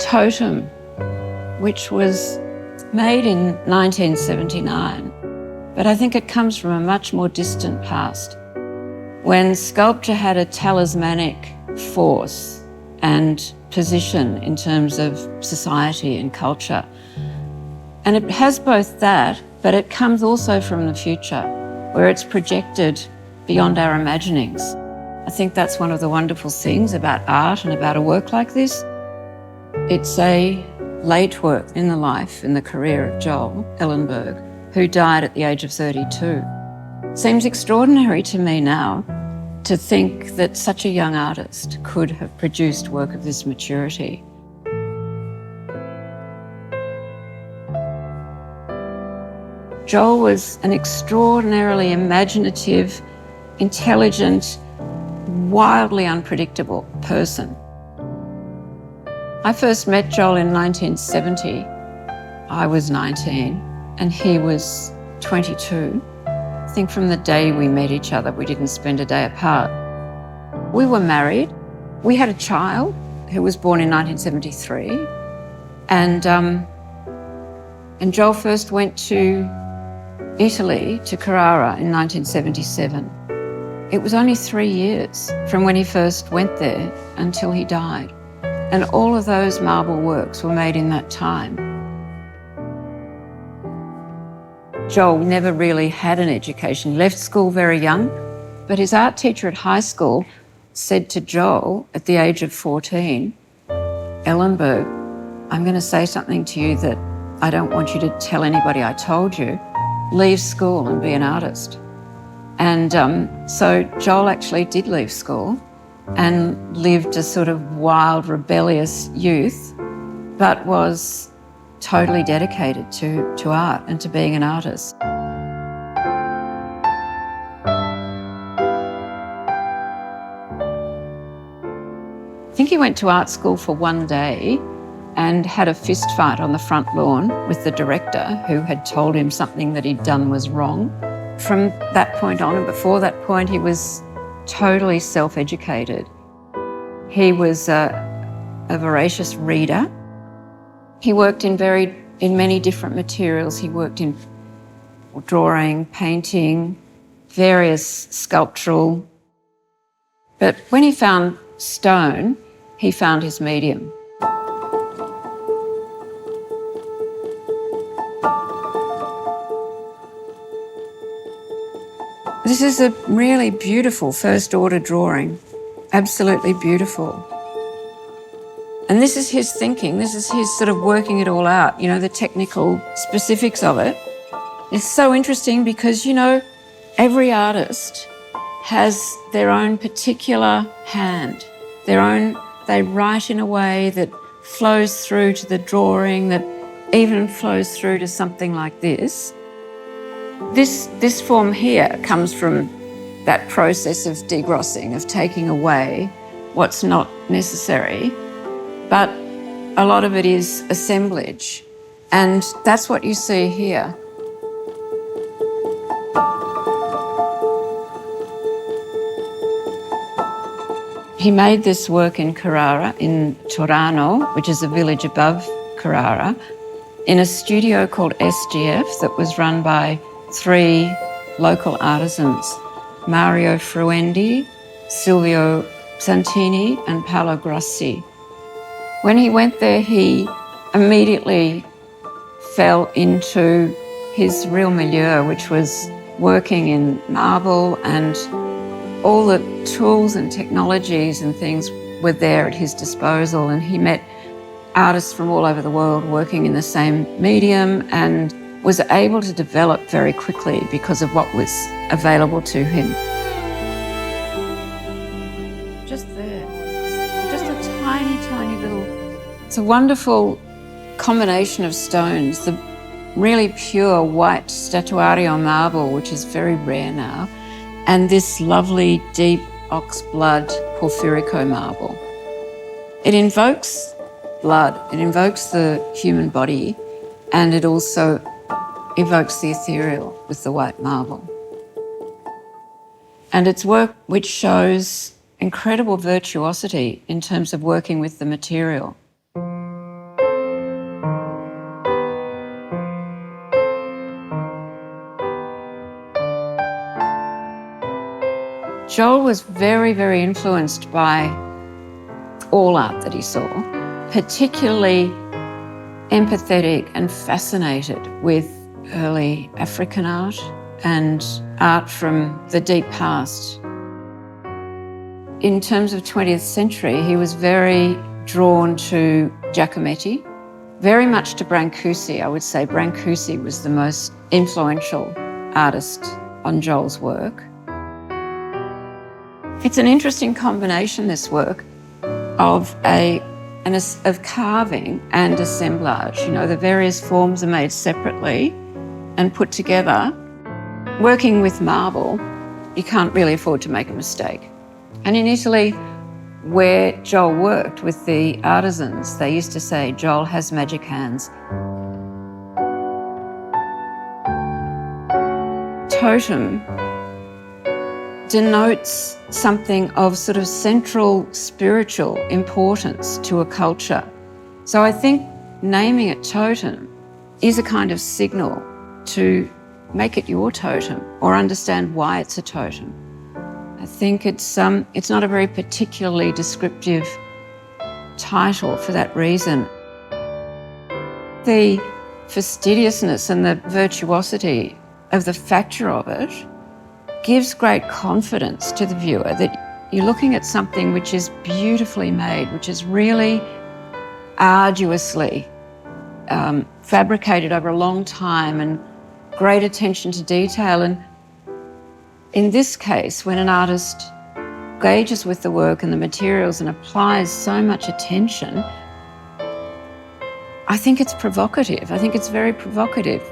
Totem, which was made in 1979, but I think it comes from a much more distant past, when sculpture had a talismanic force and position in terms of society and culture. And it has both that, but it comes also from the future, where it's projected beyond our imaginings. I think that's one of the wonderful things about art and about a work like this. It's a late work in the life, in the career of Joel Elenberg, who died at the age of 32. Seems extraordinary to me now to think that such a young artist could have produced work of this maturity. Joel was an extraordinarily imaginative, intelligent, wildly unpredictable person. I first met Joel in 1970. I was 19 and he was 22. I think from the day we met each other, we didn't spend a day apart. We were married. We had a child who was born in 1973. And Joel first went to Italy, to Carrara, in 1977. It was only 3 years from when he first went there until he died. And all of those marble works were made in that time. Joel never really had an education. He left school very young, but his art teacher at high school said to Joel at the age of 14, "Elenberg, I'm going to say something to you that I don't want you to tell anybody I told you. Leave school and be an artist." And so Joel actually did leave school and lived a sort of wild, rebellious youth, but was totally dedicated to art and to being an artist. I think he went to art school for one day and had a fist fight on the front lawn with the director, who had told him something that he'd done was wrong. From that point on, and before that point, he was totally self-educated. He was a voracious reader. He worked in many different materials. He worked in drawing, painting, various sculptural. But when he found stone, he found his medium. This is a really beautiful first-order drawing, absolutely beautiful. And this is his thinking, this is his sort of working it all out, the technical specifics of it. It's so interesting because, every artist has their own particular hand, they write in a way that flows through to the drawing, that even flows through to something like this. This form here comes from that process of degrossing, of taking away what's not necessary, but a lot of it is assemblage, and that's what you see here. He made this work in Carrara, in Torano, which is a village above Carrara, in a studio called SGF that was run by 3 local artisans, Mario Fruendi, Silvio Santini and Paolo Grossi. When he went there, he immediately fell into his real milieu, which was working in marble, and all the tools and technologies and things were there at his disposal, and he met artists from all over the world working in the same medium and was able to develop very quickly because of what was available to him. Just there, just a tiny, tiny little... It's a wonderful combination of stones, the really pure white statuario marble, which is very rare now, and this lovely deep ox blood porfirico marble. It invokes blood, it invokes the human body, and it also evokes the ethereal with the white marble. And it's work which shows incredible virtuosity in terms of working with the material. Joel was very, very influenced by all art that he saw, particularly empathetic and fascinated with early African art and art from the deep past. In terms of 20th century, he was very drawn to Giacometti, very much to Brancusi. I would say Brancusi was the most influential artist on Joel's work. It's an interesting combination, this work, of carving and assemblage. You know, the various forms are made separately and put together. Working with marble, you can't really afford to make a mistake. And in Italy, where Joel worked with the artisans, they used to say, Joel has magic hands. Totem denotes something of sort of central spiritual importance to a culture. So I think naming it totem is a kind of signal to make it your totem or understand why it's a totem. I think it's not a very particularly descriptive title for that reason. The fastidiousness and the virtuosity of the facture of it gives great confidence to the viewer that you're looking at something which is beautifully made, which is really arduously fabricated over a long time and great attention to detail. And in this case, when an artist engages with the work and the materials and applies so much attention, I think it's provocative. I think it's very provocative.